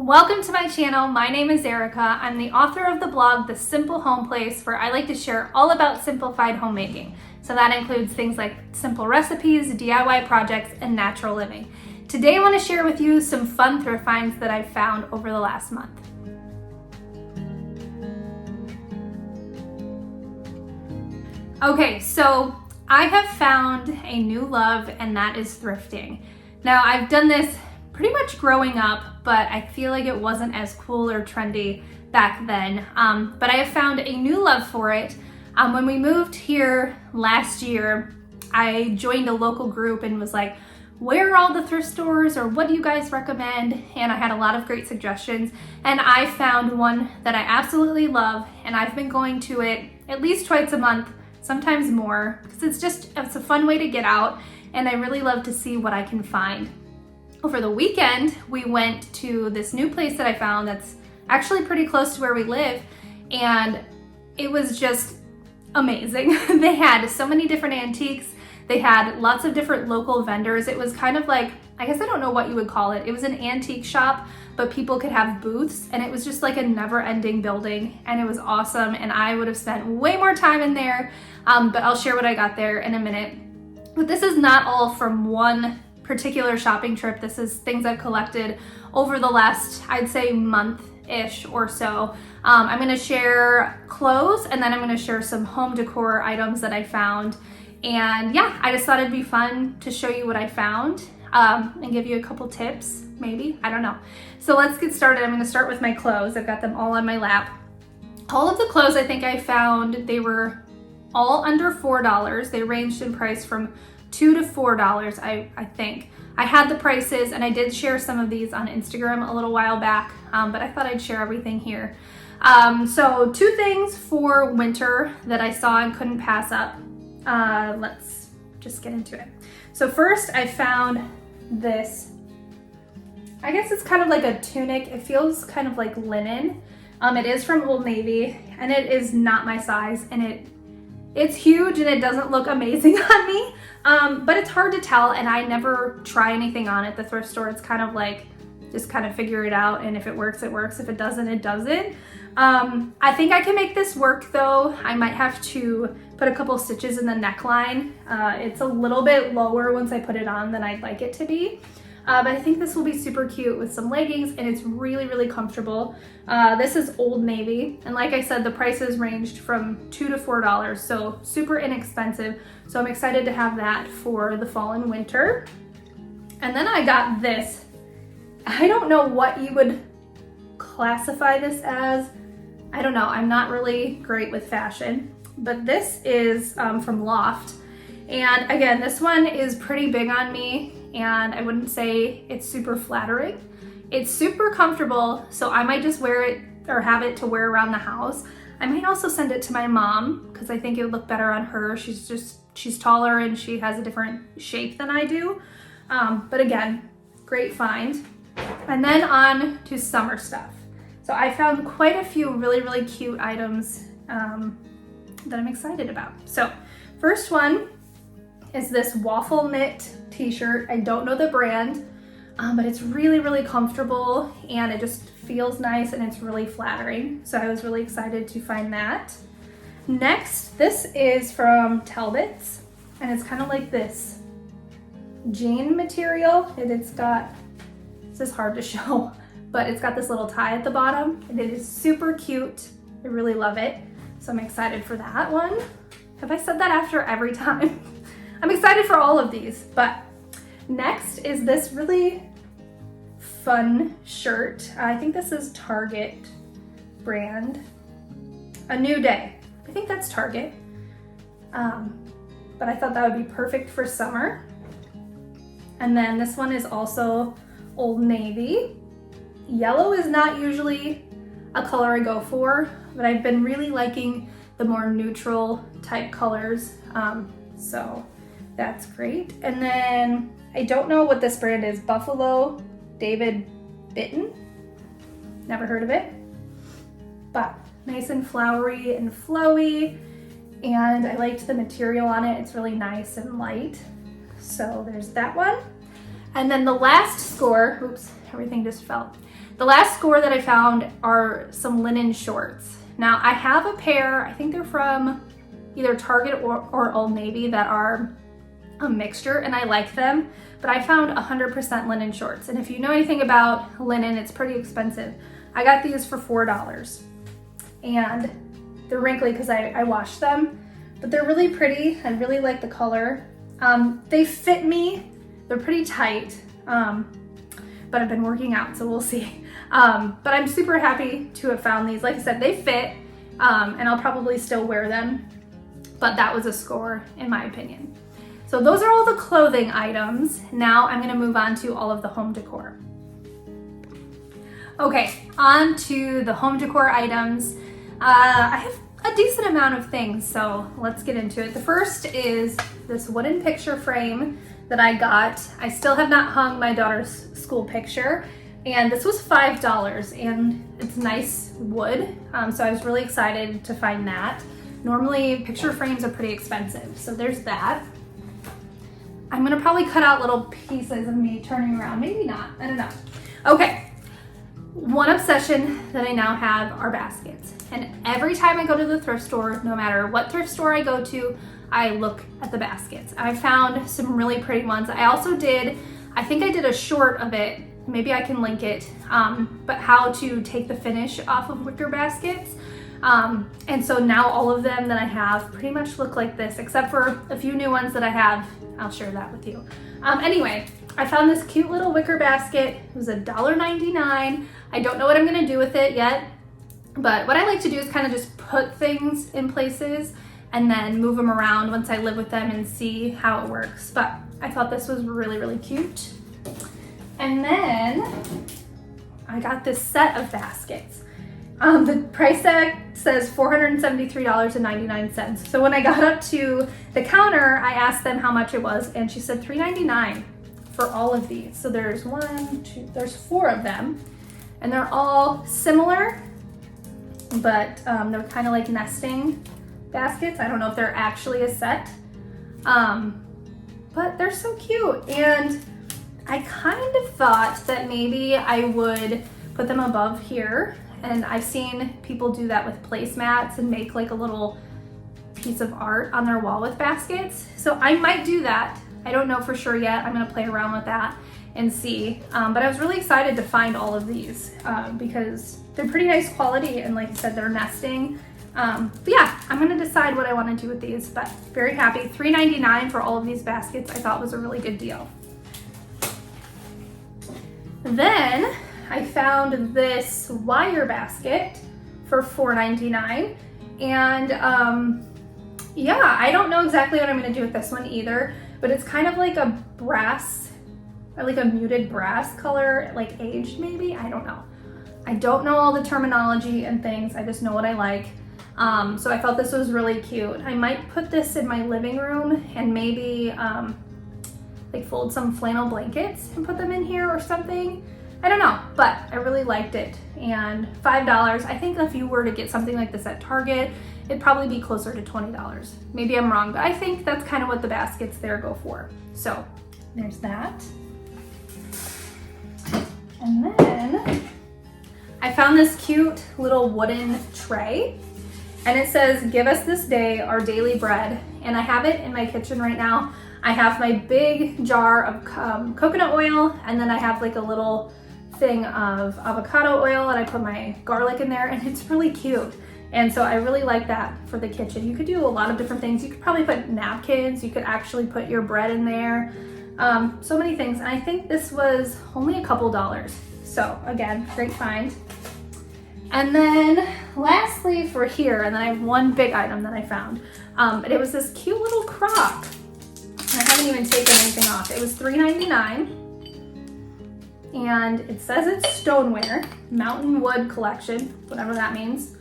Welcome to my channel. My name is Erica. I'm the author of the blog, The Simple Home Place, where I like to share all about simplified homemaking. So that includes things like simple recipes, DIY projects, and natural living. Today I want to share with you some fun thrift finds that I've found over the last month. Okay, so I have found a new love, and that is thrifting. Now, I've done this pretty much growing up, but I feel like it wasn't as cool or trendy back then. But I have found a new love for it. When we moved here last year, I joined a local group and was like, where are all the thrift stores, or what do you guys recommend? And I had a lot of great suggestions, and I found one that I absolutely love, and I've been going to it at least twice a month, sometimes more, because it's a fun way to get out, and I really love to see what I can find. Over the weekend, we went to this new place that I found that's actually pretty close to where we live, and it was just amazing. They had so many different antiques. They had lots of different local vendors. It was kind of like, I guess I don't know what you would call it. It was an antique shop, but people could have booths, and it was just like a never-ending building, and it was awesome, and I would have spent way more time in there, but I'll share what I got there in a minute. But this is not all from one particular shopping trip. This is things I've collected over the last, I'd say, month-ish or so. I'm gonna share clothes, and then I'm gonna share some home decor items that I found. And yeah, I just thought it'd be fun to show you what I found and give you a couple tips, maybe, I don't know. So let's get started. I'm gonna start with my clothes. I've got them all on my lap. All of the clothes I think I found, they were all under $4. They ranged in price from $2 to $4, I think. I had the prices, and I did share some of these on Instagram a little while back, but I thought I'd share everything here. So two things for winter that I saw and couldn't pass up. Let's just get into it. So first I found this, I guess it's kind of like a tunic. It feels kind of like linen. It is from Old Navy, and it is not my size, and it's huge, and it doesn't look amazing on me, but it's hard to tell, and I never try anything on at the thrift store. It's kind of like, just kind of figure it out, and if it works, it works. If it doesn't, it doesn't. I think I can make this work though. I might have to put a couple stitches in the neckline. It's a little bit lower once I put it on than I'd like it to be. But I think this will be super cute with some leggings, and it's really, really comfortable. This is Old Navy, and like I said, the prices ranged from $2 to $4, so super inexpensive. So I'm excited to have that for the fall and winter. And then I got this. I don't know what you would classify this as. I don't know, I'm not really great with fashion, but this is from Loft. And again, this one is pretty big on me, and I wouldn't say it's super flattering. It's super comfortable, so I might just wear it or have it to wear around the house. I might also send it to my mom because I think it would look better on her. She's taller, and she has a different shape than I do. But again, great find. And then on to summer stuff. So I found quite a few really, really cute items that I'm excited about. So first one is this waffle knit t-shirt. I don't know the brand, but it's really, really comfortable, and it just feels nice, and it's really flattering. So I was really excited to find that. Next, this is from Talbot's, and it's kind of like this jean material, and this is hard to show, but it's got this little tie at the bottom, and it is super cute. I really love it. So I'm excited for that one. Have I said that after every time? I'm excited for all of these, but next is this really fun shirt. I think this is Target brand. A New Day. I think that's Target. But I thought that would be perfect for summer. And then this one is also Old Navy. Yellow is not usually a color I go for, but I've been really liking the more neutral type colors. So that's great. And then I don't know what this brand is. Buffalo David Bitten. Never heard of it. But nice and flowery and flowy. And I liked the material on it. It's really nice and light. So there's that one. And then the last score, oops, everything just fell. The last score that I found are some linen shorts. Now I have a pair, I think they're from either Target or Old Navy, that are a mixture, and I like them, but I found 100% linen shorts. And if you know anything about linen, it's pretty expensive. I got these for $4, and they're wrinkly because I washed them, but they're really pretty. I really like the color. They fit me, they're pretty tight, but I've been working out, so we'll see. But I'm super happy to have found these. Like I said, they fit, and I'll probably still wear them, but that was a score in my opinion. So those are all the clothing items. Now I'm gonna move on to all of the home decor. Okay, on to the home decor items. I have a decent amount of things, so let's get into it. The first is this wooden picture frame that I got. I still have not hung my daughter's school picture, and this was $5, and it's nice wood, so I was really excited to find that. Normally picture frames are pretty expensive, so there's that. I'm gonna probably cut out little pieces of me turning around, maybe not, I don't know. Okay, one obsession that I now have are baskets, and every time I go to the thrift store, no matter what thrift store I go to, I look at the baskets. I found some really pretty ones. I also did, I think I did a short of it, maybe I can link it, but how to take the finish off of wicker baskets. And so now all of them that I have pretty much look like this, except for a few new ones that I have. I'll share that with you. Anyway, I found this cute little wicker basket. It was $1.99. I don't know what I'm gonna do with it yet, but what I like to do is kind of just put things in places and then move them around once I live with them and see how it works. But I thought this was really, really cute. And then I got this set of baskets. The price tag says $473.99. So when I got up to the counter, I asked them how much it was, and she said $3.99 for all of these. So there's there's 4 of them, and they're all similar, but they're kind of like nesting baskets. I don't know if they're actually a set, but they're so cute. And I kind of thought that maybe I would put them above here. And I've seen people do that with placemats and make like a little piece of art on their wall with baskets. So I might do that. I don't know for sure yet. I'm gonna play around with that and see. But I was really excited to find all of these because they're pretty nice quality, and like I said, they're nesting. But yeah, I'm gonna decide what I wanna do with these, but very happy. $3.99 for all of these baskets I thought was a really good deal. Then I found this wire basket for $4.99, and yeah, I don't know exactly what I'm gonna do with this one either, but it's kind of like a brass, like a muted brass color, like aged maybe, I don't know. I don't know all the terminology and things, I just know what I like. So I thought this was really cute. I might put this in my living room and maybe like fold some flannel blankets and put them in here or something. I don't know, but I really liked it. And $5, I think if you were to get something like this at Target, it'd probably be closer to $20. Maybe I'm wrong, but I think that's kind of what the baskets there go for. So there's that. And then I found this cute little wooden tray, and it says, "Give us this day our daily bread." And I have it in my kitchen right now. I have my big jar of coconut oil, and then I have like a little thing of avocado oil, and I put my garlic in there, and it's really cute. And so I really like that for the kitchen. You could do a lot of different things. You could probably put napkins. You could actually put your bread in there. So many things. And I think this was only a couple dollars. So again, great find. And then lastly for here, and then I have one big item that I found. And it was this cute little crock. And I haven't even taken anything off. It was $3.99. And it says it's stoneware, mountain wood collection, whatever that means.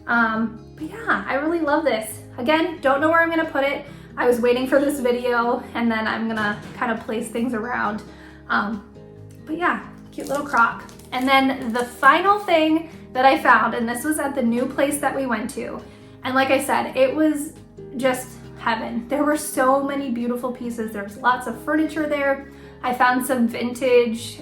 But yeah, I really love this. Again, don't know where I'm gonna put it. I was waiting for this video, and then I'm gonna kind of place things around. But yeah, cute little crock. And then the final thing that I found, and this was at the new place that we went to, and like I said, it was just heaven. There were so many beautiful pieces. There was lots of furniture there. I found some vintage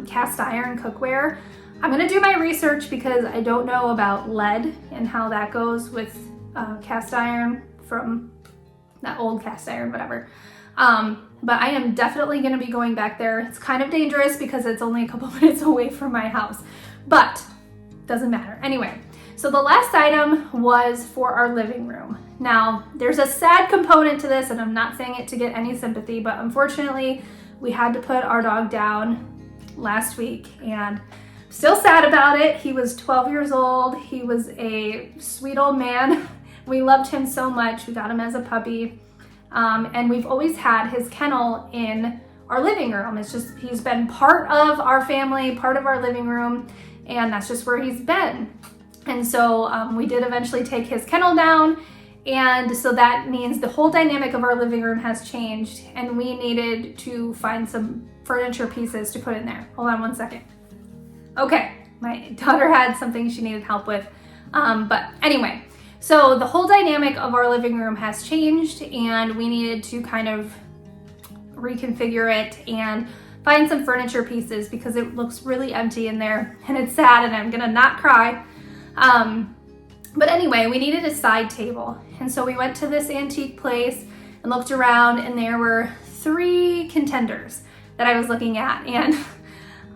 cast iron cookware. I'm gonna do my research because I don't know about lead and how that goes with cast iron from that old cast iron, whatever. But I am definitely gonna be going back there. It's kind of dangerous because it's only a couple minutes away from my house, but doesn't matter. Anyway, so the last item was for our living room. Now, there's a sad component to this, and I'm not saying it to get any sympathy, but unfortunately, we had to put our dog down last week, and still sad about it. He was 12 years old. He was a sweet old man. We loved him so much. We got him as a puppy. And we've always had his kennel in our living room. It's just, he's been part of our family, part of our living room, and that's just where he's been. And so we did eventually take his kennel down, and so that means the whole dynamic of our living room has changed, and we needed to find some furniture pieces to put in there. Hold on one second. Okay, my daughter had something she needed help with. But anyway, so the whole dynamic of our living room has changed, and we needed to kind of reconfigure it and find some furniture pieces because it looks really empty in there, and it's sad, and I'm gonna not cry. But anyway, we needed a side table, and so we went to this antique place and looked around, and there were 3 contenders that I was looking at, and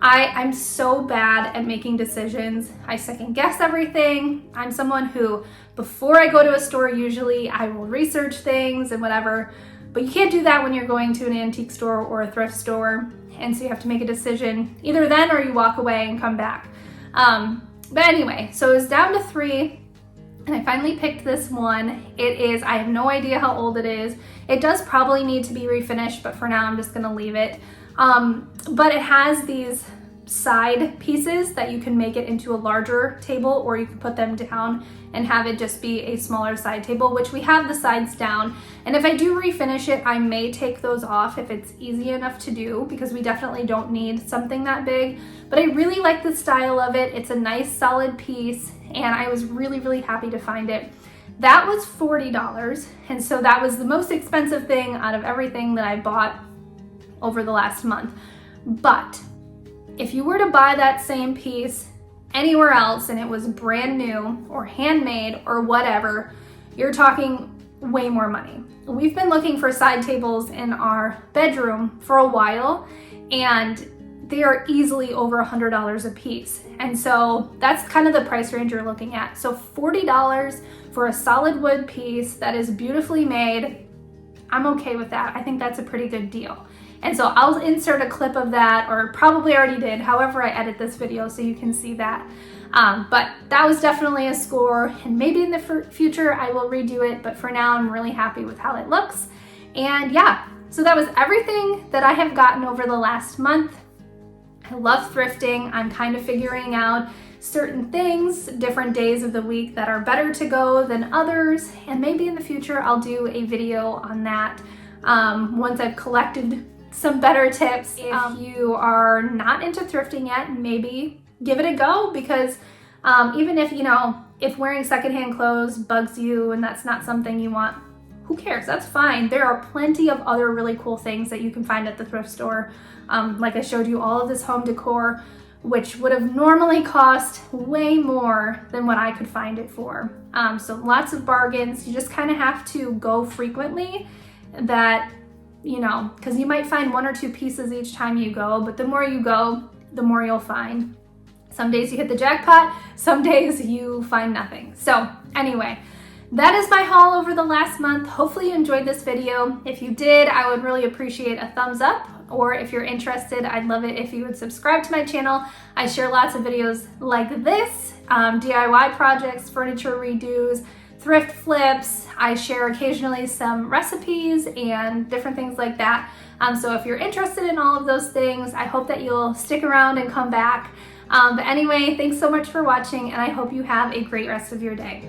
I'm so bad at making decisions. I second guess everything. I'm someone who, before I go to a store, usually I will research things and whatever, but you can't do that when you're going to an antique store or a thrift store, and so you have to make a decision either then or you walk away and come back. But anyway, so it was down to 3, and I finally picked this one. It is, I have no idea how old it is. It does probably need to be refinished, but for now I'm just gonna leave it. But it has these side pieces that you can make it into a larger table, or you can put them down and have it just be a smaller side table, which we have the sides down. And if I do refinish it, I may take those off if it's easy enough to do, because we definitely don't need something that big. But I really like the style of it. It's a nice solid piece, and I was really, really happy to find it. That was $40, and so that was the most expensive thing out of everything that I bought over the last month. But if you were to buy that same piece anywhere else and it was brand new or handmade or whatever, you're talking way more money. We've been looking for side tables in our bedroom for a while, and they are easily over $100 a piece. And so that's kind of the price range you're looking at. So $40 for a solid wood piece that is beautifully made, I'm okay with that. I think that's a pretty good deal. And so I'll insert a clip of that, or probably already did, however I edit this video, so you can see that. But that was definitely a score, and maybe in the future I will redo it, but for now I'm really happy with how it looks. And yeah, so that was everything that I have gotten over the last month. I love thrifting. I'm kind of figuring out certain things, different days of the week that are better to go than others, and maybe in the future I'll do a video on that once I've collected some better tips. If you are not into thrifting yet, maybe give it a go, because even if, you know, if wearing secondhand clothes bugs you and that's not something you want, who cares? That's fine. There are plenty of other really cool things that you can find at the thrift store. Like I showed you all of this home decor, which would have normally cost way more than what I could find it for. So lots of bargains. You just kind of have to go frequently, that, you know, because you might find 1 or 2 pieces each time you go, but the more you go, the more you'll find. Some days you hit the jackpot, some days you find nothing. So anyway, that is my haul over the last month. Hopefully you enjoyed this video. If you did, I would really appreciate a thumbs up, or if you're interested, I'd love it if you would subscribe to my channel. I share lots of videos like this, DIY projects, furniture redos, thrift flips. I share occasionally some recipes and different things like that. So if you're interested in all of those things, I hope that you'll stick around and come back. But anyway, thanks so much for watching, and I hope you have a great rest of your day.